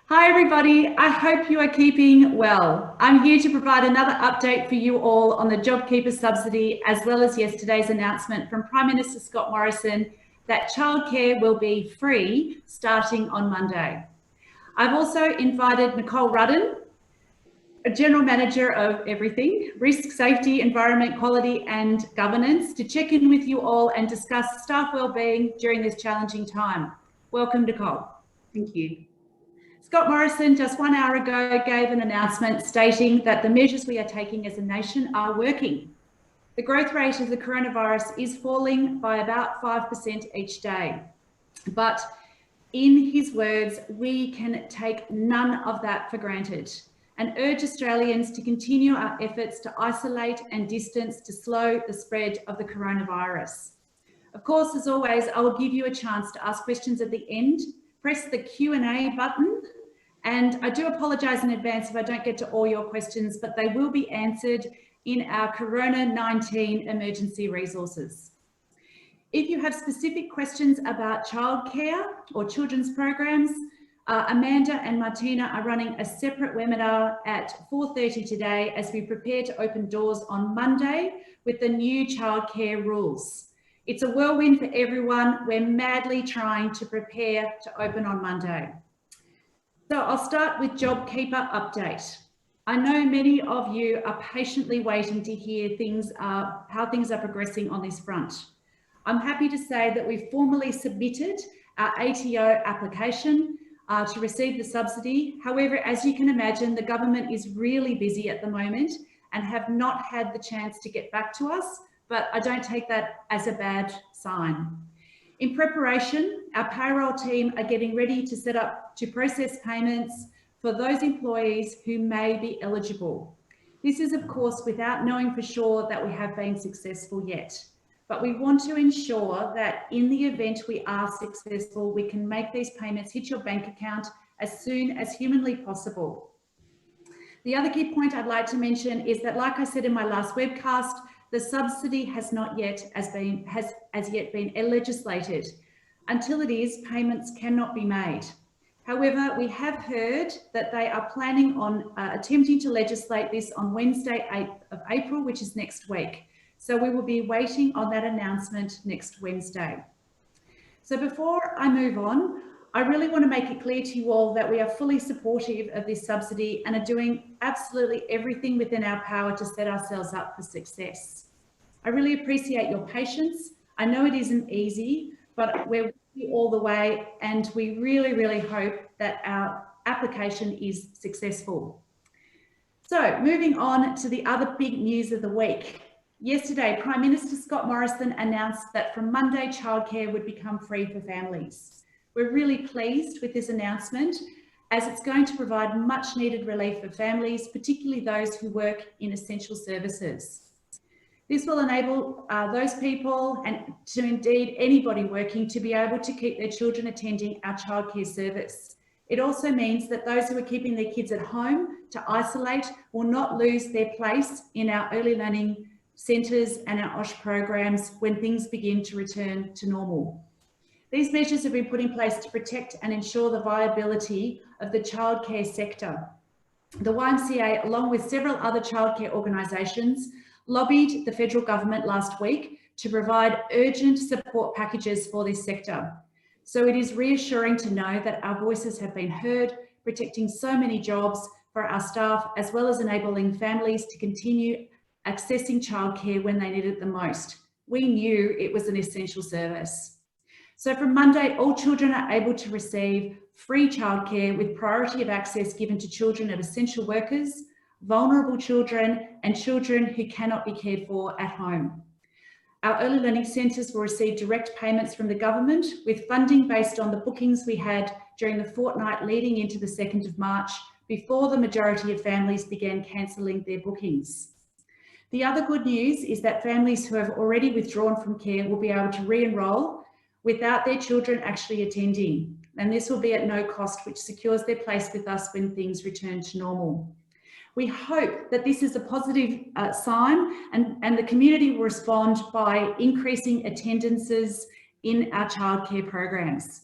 Hi everybody, I hope you are keeping well. I'm here to provide another update for you all on the JobKeeper subsidy, as well as yesterday's announcement from Prime Minister Scott Morrison that childcare will be free starting on Monday. I've also invited Nicole Rudden, a General Manager of everything, Risk, Safety, Environment, Quality and Governance, to check in with you all and discuss staff wellbeing during this challenging time. Welcome, Nicole. Thank you. Scott Morrison just 1 hour ago gave an announcement stating that the measures we are taking as a nation are working. The growth rate of the coronavirus is falling by about 5% each day. But in his words, we can take none of that for granted and urge Australians to continue our efforts to isolate and distance to slow the spread of the coronavirus. Of course, as always, I will give you a chance to ask questions at the end. Press the Q&A button. And I do apologise in advance if I don't get to all your questions, but they will be answered in our Corona-19 emergency resources. If you have specific questions about childcare or children's programs, Amanda and Martina are running a separate webinar at 4:30 today as we prepare to open doors on Monday with the new childcare rules. It's a whirlwind for everyone. We're madly trying to prepare to open on Monday. So I'll start with JobKeeper update. I know many of you are patiently waiting to hear how things are progressing on this front. I'm happy to say that we've formally submitted our ATO application to receive the subsidy. However, as you can imagine, the government is really busy at the moment and have not had the chance to get back to us, but I don't take that as a bad sign. In preparation, our payroll team are getting ready to set up to process payments for those employees who may be eligible. This is, of course, without knowing for sure that we have been successful yet. But we want to ensure that in the event we are successful, we can make these payments hit your bank account as soon as humanly possible. The other key point I'd like to mention is that, like I said in my last webcast, the subsidy has not yet as yet been legislated. Until it is, payments cannot be made. However, we have heard that they are planning on attempting to legislate this on Wednesday, 8th of April, which is next week. So we will be waiting on that announcement next Wednesday. So before I move on, I really want to make it clear to you all that we are fully supportive of this subsidy and are doing absolutely everything within our power to set ourselves up for success. I really appreciate your patience. I know it isn't easy, but we're with you all the way, and we really, really hope that our application is successful. So moving on to the other big news of the week. Yesterday, Prime Minister Scott Morrison announced that from Monday, childcare would become free for families. We're really pleased with this announcement, as it's going to provide much needed relief for families, particularly those who work in essential services. This will enable those people, and to indeed anybody working, to be able to keep their children attending our childcare service. It also means that those who are keeping their kids at home to isolate will not lose their place in our early learning centres and our OSH programs when things begin to return to normal. These measures have been put in place to protect and ensure the viability of the childcare sector. The YMCA, along with several other childcare organisations, lobbied the federal government last week to provide urgent support packages for this sector. So it is reassuring to know that our voices have been heard, protecting so many jobs for our staff, as well as enabling families to continue accessing childcare when they need it the most. We knew it was an essential service. So from Monday, all children are able to receive free childcare with priority of access given to children of essential workers, vulnerable children, and children who cannot be cared for at home. Our early learning centres will receive direct payments from the government, with funding based on the bookings we had during the fortnight leading into the 2nd of March, before the majority of families began cancelling their bookings. The other good news is that families who have already withdrawn from care will be able to re-enrol without their children actually attending. And this will be at no cost, which secures their place with us when things return to normal. We hope that this is a positive sign, and the community will respond by increasing attendances in our childcare programs.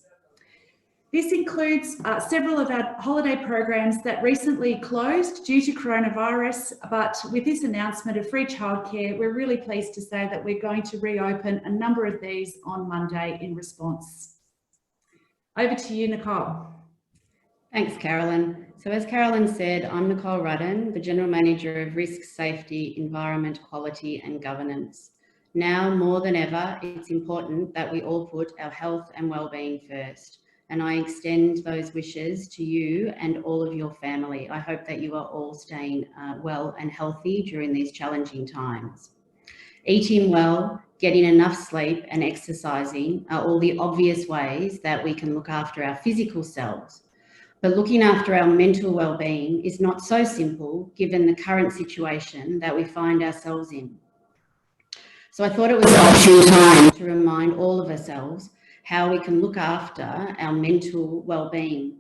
This includes several of our holiday programs that recently closed due to coronavirus, but with this announcement of free childcare, we're really pleased to say that we're going to reopen a number of these on Monday in response. Over to you, Nicole. Thanks, Carolyn. So as Carolyn said, I'm Nicole Rudden, the General Manager of Risk, Safety, Environment, Quality and Governance. Now more than ever, it's important that we all put our health and wellbeing first. And I extend those wishes to you and all of your family. I hope that you are all staying well and healthy during these challenging times. Eating well, getting enough sleep and exercising are all the obvious ways that we can look after our physical selves. But looking after our mental well-being is not so simple given the current situation that we find ourselves in. So I thought it was an opportune time to remind all of ourselves how we can look after our mental well-being.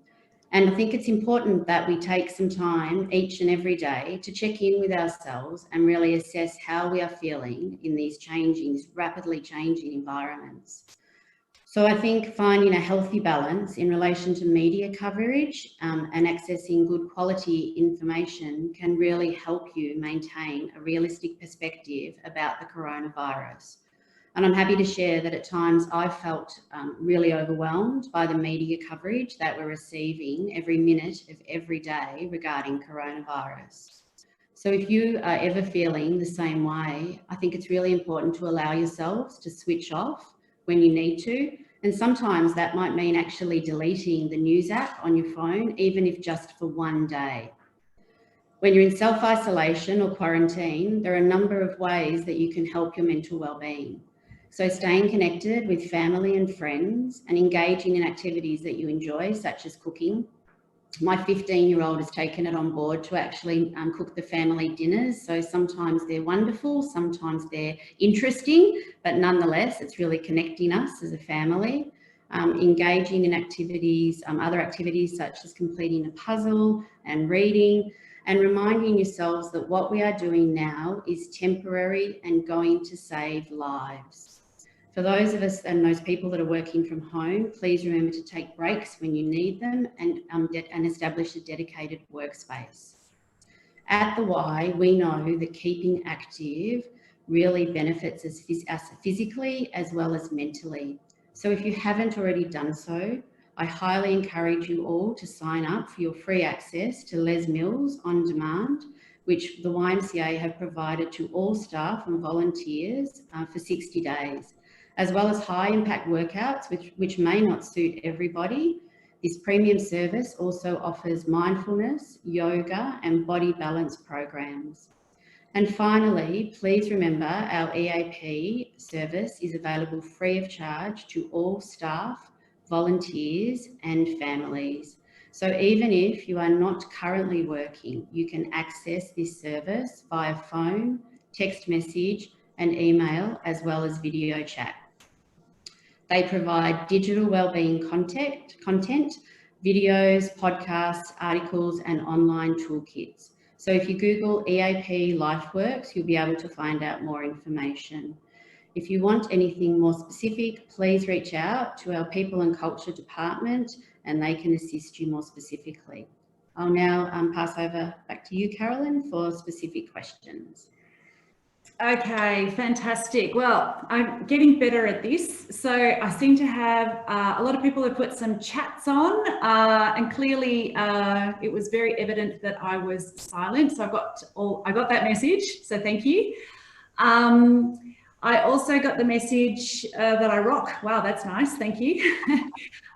And I think it's important that we take some time each and every day to check in with ourselves and really assess how we are feeling in these rapidly changing environments. So I think finding a healthy balance in relation to media coverage and accessing good quality information can really help you maintain a realistic perspective about the coronavirus. And I'm happy to share that at times I've felt really overwhelmed by the media coverage that we're receiving every minute of every day regarding coronavirus. So if you are ever feeling the same way, I think it's really important to allow yourselves to switch off when you need to. And sometimes that might mean actually deleting the news app on your phone, even if just for one day. When you're in self-isolation or quarantine, there are a number of ways that you can help your mental well-being. So staying connected with family and friends and engaging in activities that you enjoy, such as cooking. My 15-year-old has taken it on board to actually cook the family dinners. So sometimes they're wonderful, sometimes they're interesting, but nonetheless, it's really connecting us as a family. Engaging in activities, other activities such as completing a puzzle and reading, and reminding yourselves that what we are doing now is temporary and going to save lives. For those of us and those people that are working from home, please remember to take breaks when you need them and establish a dedicated workspace. At the Y, we know that keeping active really benefits us physically as well as mentally. So if you haven't already done so, I highly encourage you all to sign up for your free access to Les Mills On Demand, which the YMCA have provided to all staff and volunteers for 60 days. As well as high impact workouts, which may not suit everybody. This premium service also offers mindfulness, yoga and body balance programs. And finally, please remember our EAP service is available free of charge to all staff, volunteers and families. So even if you are not currently working, you can access this service via phone, text message and email, as well as video chat. They provide digital wellbeing content, videos, podcasts, articles, and online toolkits. So if you Google EAP LifeWorks, you'll be able to find out more information. If you want anything more specific, please reach out to our People and Culture Department and they can assist you more specifically. I'll now pass over back to you, Carolyn, for specific questions. Okay, fantastic. Well, I'm getting better at this. So I seem to have a lot of people have put some chats on and clearly it was very evident that I was silent. So I got that message. So thank you. I also got the message that I rock. Wow, that's nice. Thank you.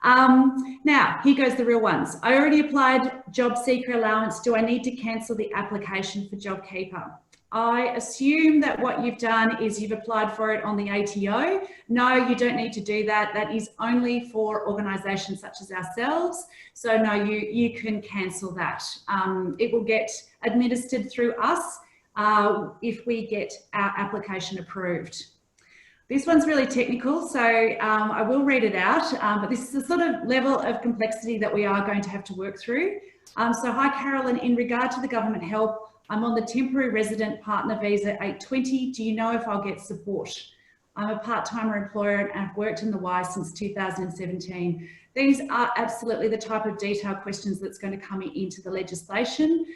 Now, here goes the real ones. I already applied job seeker allowance. Do I need to cancel the application for JobKeeper? I assume that what you've done is you've applied for it on the ATO. No, you don't need to do that. That is only for organisations such as ourselves. So no, you can cancel that. It will get administered through us if we get our application approved. This one's really technical, so I will read it out, but this is the sort of level of complexity that we are going to have to work through. So hi, Carolyn, in regard to the government help, I'm on the temporary resident partner visa 820. Do you know if I'll get support? I'm a part-timer employer and I've worked in the Y since 2017. These are absolutely the type of detailed questions that's going to come into the legislation.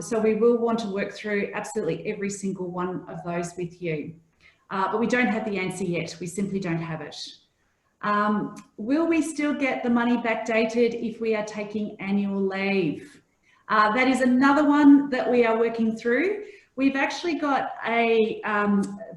So we will want to work through absolutely every single one of those with you. But we don't have the answer yet. We simply don't have it. Will we still get the money backdated if we are taking annual leave? That is another one that we are working through. We've actually got a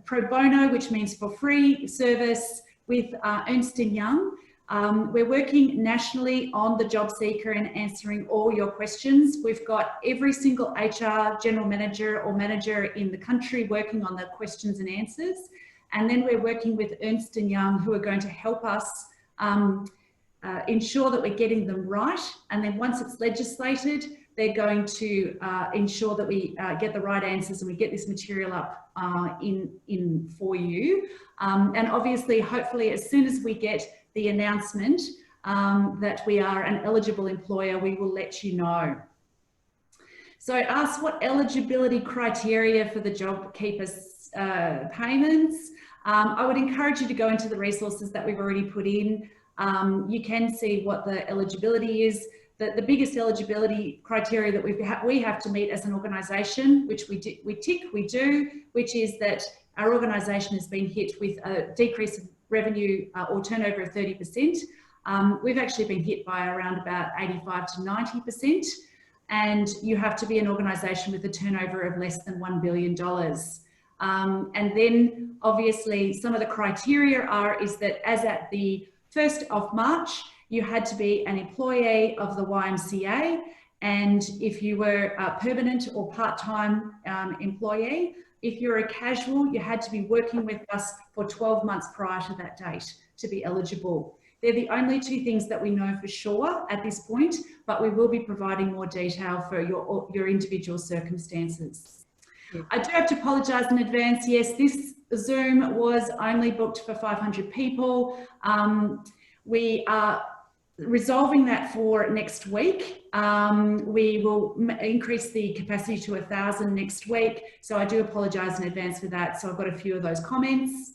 pro bono, which means for free service with Ernst & Young. We're working nationally on the job seeker and answering all your questions. We've got every single HR general manager or manager in the country working on the questions and answers. And then we're working with Ernst & Young, who are going to help us ensure that we're getting them right. And then once it's legislated, they're going to ensure that we get the right answers and we get this material up in for you. And obviously, hopefully, as soon as we get the announcement that we are an eligible employer, we will let you know. So ask what eligibility criteria for the JobKeeper payments. I would encourage you to go into the resources that we've already put in. You can see what the eligibility is. The biggest eligibility criteria that we have to meet as an organisation, which we do, which is that our organisation has been hit with a decrease of revenue or turnover of 30%. We've actually been hit by around about 85 to 90%. And you have to be an organisation with a turnover of less than $1 billion. And then obviously some of the criteria is that as at the 1st of March, you had to be an employee of the YMCA. And if you were a permanent or part-time employee, if you're a casual, you had to be working with us for 12 months prior to that date to be eligible. They're the only two things that we know for sure at this point, but we will be providing more detail for your individual circumstances. Yeah. I do have to apologise in advance. Yes, this Zoom was only booked for 500 people. We are resolving that for next week. We will increase the capacity to 1,000 next week. So I do apologise in advance for that. So I've got a few of those comments.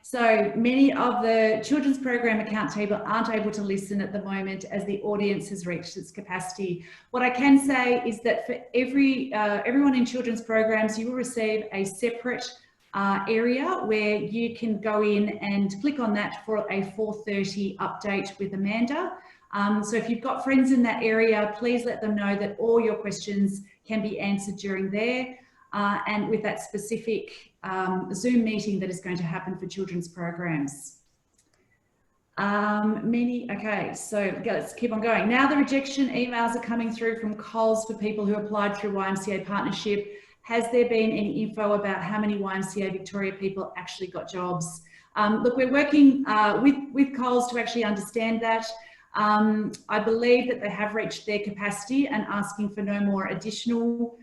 So many of the children's program account table aren't able to listen at the moment as the audience has reached its capacity. What I can say is that for everyone in children's programs, you will receive a separate area where you can go in and click on that for a 4:30 update with Amanda. So if you've got friends in that area, please let them know that all your questions can be answered during there. And with that specific Zoom meeting that is going to happen for children's programs. Okay, so let's keep on going. Now the rejection emails are coming through from Coles for people who applied through YMCA partnership. Has there been any info about how many YMCA Victoria people actually got jobs? Look, we're working with Coles to actually understand that. I believe that they have reached their capacity and asking for no more additional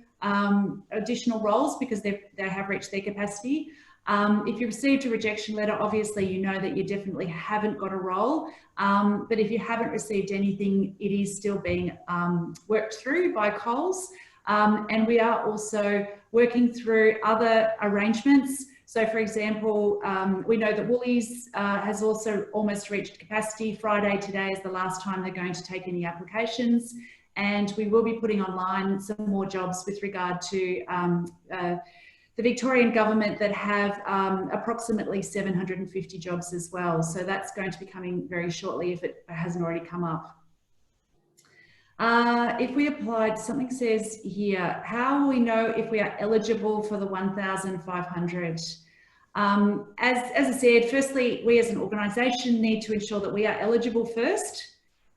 roles because they have reached their capacity. If you received a rejection letter, obviously you know that you definitely haven't got a role. But if you haven't received anything, it is still being worked through by Coles. And we are also working through other arrangements. So for example, we know that Woolies has also almost reached capacity. Friday today is the last time they're going to take any applications. And we will be putting online some more jobs with regard to the Victorian government that have approximately 750 jobs as well. So that's going to be coming very shortly if it hasn't already come up. If we applied, something says here, how will we know if we are eligible for the 1,500? As I said, firstly, we as an organisation need to ensure that we are eligible first.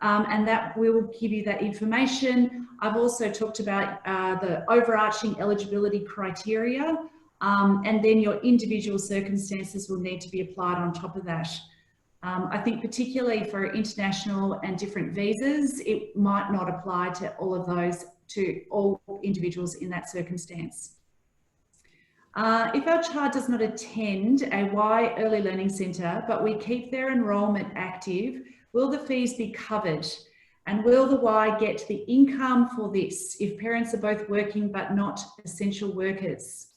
And that will give you that information. I've also talked about the overarching eligibility criteria, and then your individual circumstances will need to be applied on top of that. I think particularly for international and different visas, it might not apply to all of those, to all individuals in that circumstance. If our child does not attend a Y Early Learning Centre, but we keep their enrolment active, will the fees be covered? And will the Y get the income for this if parents are both working but not essential workers?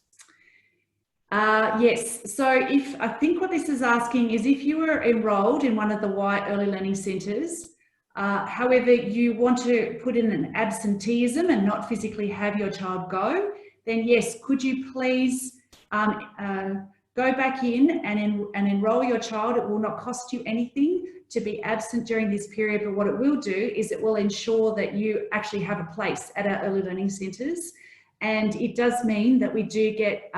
Yes, so I think what this is asking is if you were enrolled in one of the Y Early Learning Centres, however, you want to put in an absenteeism and not physically have your child go, then yes, could you please go back in and enroll your child? It will not cost you anything to be absent during this period, but what it will do is it will ensure that you actually have a place at our early learning centres. And it does mean that we do get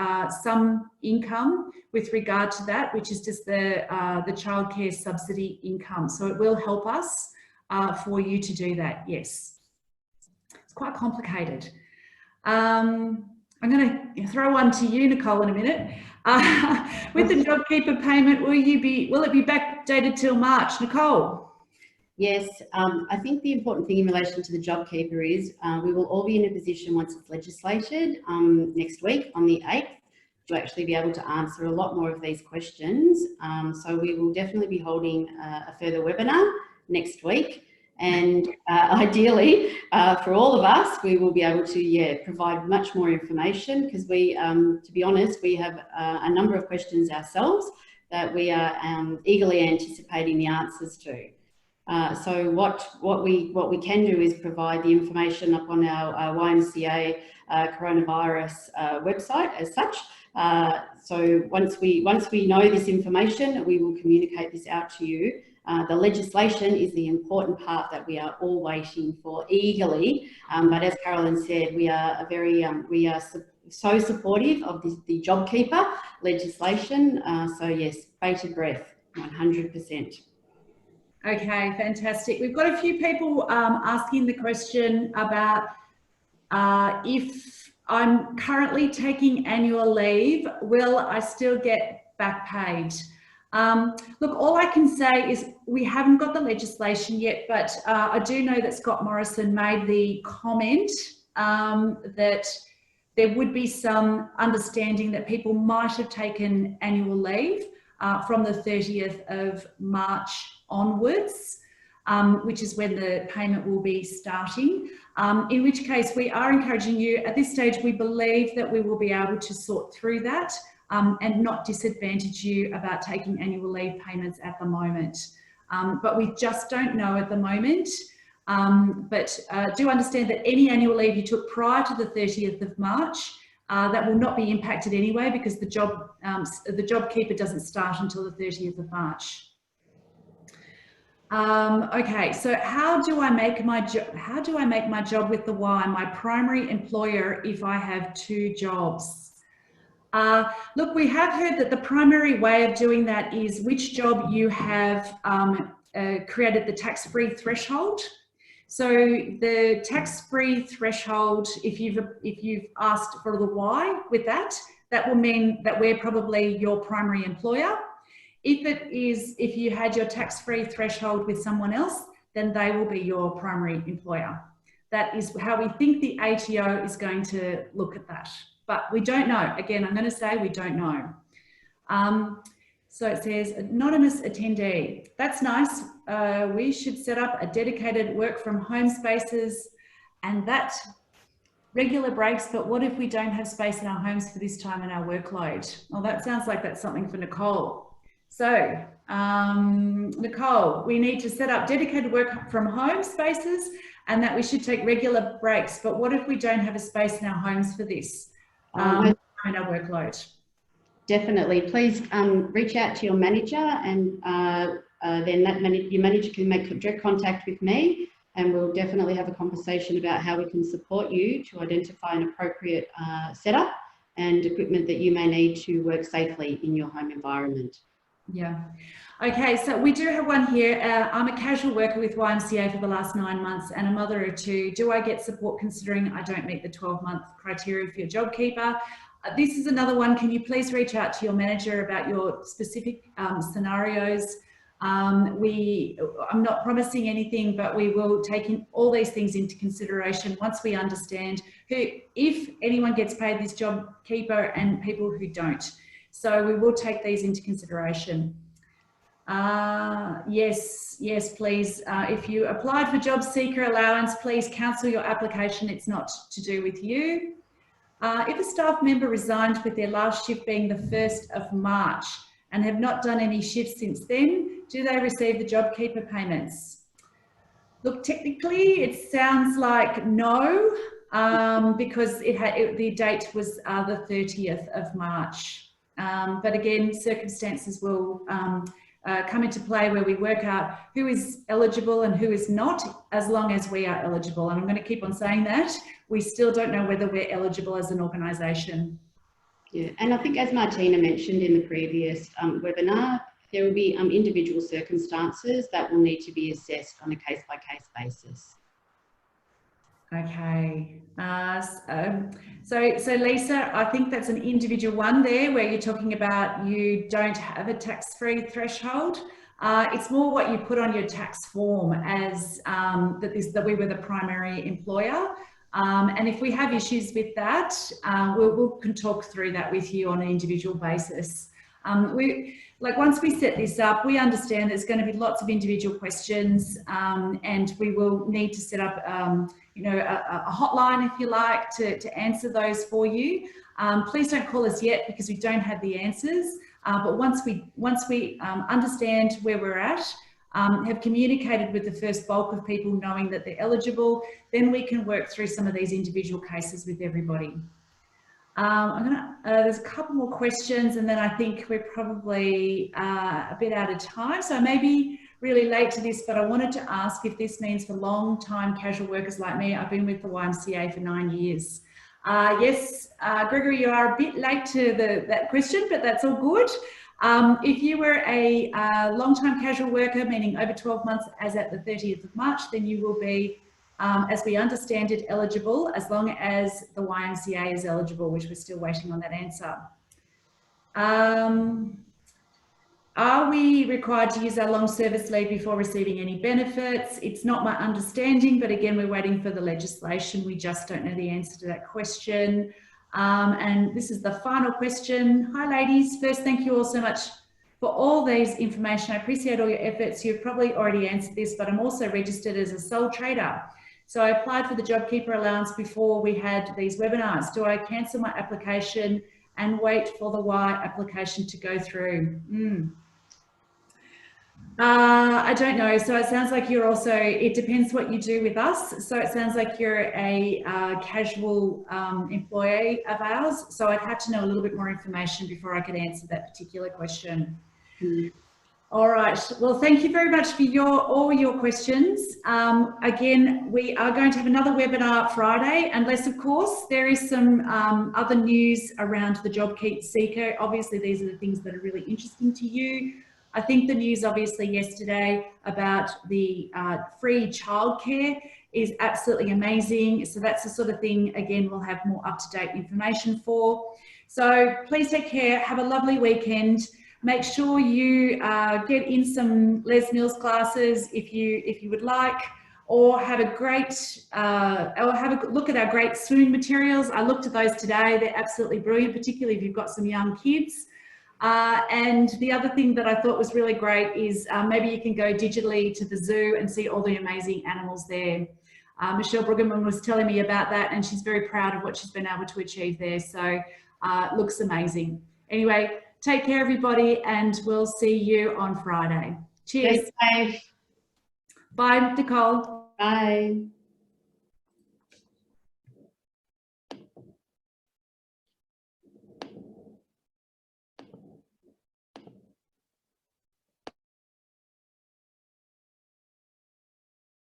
some income with regard to that, which is just the childcare subsidy income. So it will help us for you to do that, yes. It's quite complicated. I'm going to throw one to you, Nicole, in a minute. With the JobKeeper payment, will it be backdated till March, Nicole? Yes, I think the important thing in relation to the JobKeeper is we will all be in a position once it's legislated next week on the 8th to actually be able to answer a lot more of these questions. So we will definitely be holding a further webinar next week. And ideally, for all of us, we will be able to, provide much more information because we, to be honest, we have a number of questions ourselves that we are eagerly anticipating the answers to. So what we can do is provide the information up on our YMCA coronavirus website as such. So once we know this information, we will communicate this out to you. The legislation is the important part that we are all waiting for eagerly. But as Carolyn said, we are so supportive of the JobKeeper legislation. So yes, bated breath, 100%. Okay, fantastic. We've got a few people asking the question about if I'm currently taking annual leave, will I still get back paid? Look, all I can say is we haven't got the legislation yet, but I do know that Scott Morrison made the comment that there would be some understanding that people might have taken annual leave from the 30th of March onwards, which is when the payment will be starting. In which case we are encouraging you, at this stage, we believe that we will be able to sort through that and not disadvantage you about taking annual leave payments at the moment. But we just don't know at the moment. But do understand that any annual leave you took prior to the 30th of March, that will not be impacted anyway because the JobKeeper doesn't start until the 30th of March. Okay, so how do I make my job with the Y my primary employer if I have two jobs? Look, we have heard that the primary way of doing that is which job you have created the tax-free threshold. So the tax-free threshold, if you've asked for the Y with that, that will mean that we're probably your primary employer. If you had your tax-free threshold with someone else, then they will be your primary employer. That is how we think the ATO is going to look at that. But we don't know. Again, I'm going to say we don't know. So it says, anonymous attendee. That's nice. We should set up a dedicated work from home spaces and that regular breaks, but what if we don't have space in our homes for this time and our workload? Well, that sounds like that's something for Nicole. So, Nicole, we need to set up dedicated work from home spaces and that we should take regular breaks. But what if we don't have a space in our homes for this and our workload? Definitely. Please reach out to your manager and then your manager can make direct contact with me and we'll definitely have a conversation about how we can support you to identify an appropriate setup and equipment that you may need to work safely in your home environment. Yeah. Okay, so we do have one here. I'm a casual worker with YMCA for the last 9 months and a mother of two. Do I get support considering I don't meet the 12-month criteria for your JobKeeper? This is another one. Can you please reach out to your manager about your specific scenarios? I'm not promising anything, but we will take all these things into consideration once we understand if anyone gets paid this JobKeeper and people who don't. So we will take these into consideration. Yes, please. If you applied for job seeker allowance, please cancel your application. It's not to do with you. If a staff member resigned with their last shift being the 1st of March and have not done any shifts since then, do they receive the JobKeeper payments? Look, technically it sounds like no, because the date was the 30th of March. But again, circumstances will come into play where we work out who is eligible and who is not, as long as we are eligible. And I'm going to keep on saying that. We still don't know whether we're eligible as an organisation. Yeah, and I think as Martina mentioned in the previous webinar, there will be individual circumstances that will need to be assessed on a case-by-case basis. Okay, so Lisa, I think that's an individual one there where you're talking about you don't have a tax-free threshold. It's more what you put on your tax form as that we were the primary employer. And if we have issues with that, we can talk through that with you on an individual basis. Once we set this up, we understand there's going to be lots of individual questions, and we will need to set up, a hotline, if you like, to answer those for you. Please don't call us yet because we don't have the answers. But once we understand where we're at, have communicated with the first bulk of people knowing that they're eligible, then we can work through some of these individual cases with everybody. There's a couple more questions and then I think we're probably a bit out of time. So I may be really late to this, but I wanted to ask if this means for long-time casual workers like me. I've been with the YMCA for 9 years. Yes, Gregory, you are a bit late to that question, but that's all good. If you were a long-time casual worker, meaning over 12 months as at the 30th of March, then you will be, as we understand it, eligible as long as the YMCA is eligible, which we're still waiting on that answer. Are we required to use our long service leave before receiving any benefits? It's not my understanding, but again, we're waiting for the legislation. We just don't know the answer to that question. And this is the final question. Hi ladies, first thank you all so much for all these information. I appreciate all your efforts. You've probably already answered this, but I'm also registered as a sole trader. So I applied for the JobKeeper allowance before we had these webinars. Do I cancel my application and wait for the Y application to go through? I don't know. So it sounds like you're also, it depends what you do with us. So it sounds like you're a casual employee of ours. So I'd have to know a little bit more information before I could answer that particular question. All right. Well, thank you very much for all your questions. Again, we are going to have another webinar Friday, unless, of course, there is some other news around the JobKeeper seeker. Obviously, these are the things that are really interesting to you. I think the news, obviously, yesterday about the free childcare is absolutely amazing. So that's the sort of thing, again, we'll have more up-to-date information for. So please take care. Have a lovely weekend. Make sure you get in some Les Mills classes if you would like, or have a great, or have a look at our great swoon materials. I looked at those today. They're absolutely brilliant, particularly if you've got some young kids. And the other thing that I thought was really great is maybe you can go digitally to the zoo and see all the amazing animals there. Michelle Brueggemann was telling me about that and she's very proud of what she's been able to achieve there. So it looks amazing. Anyway, take care everybody and we'll see you on Friday. Cheers. Stay safe. Bye, Nicole. Bye.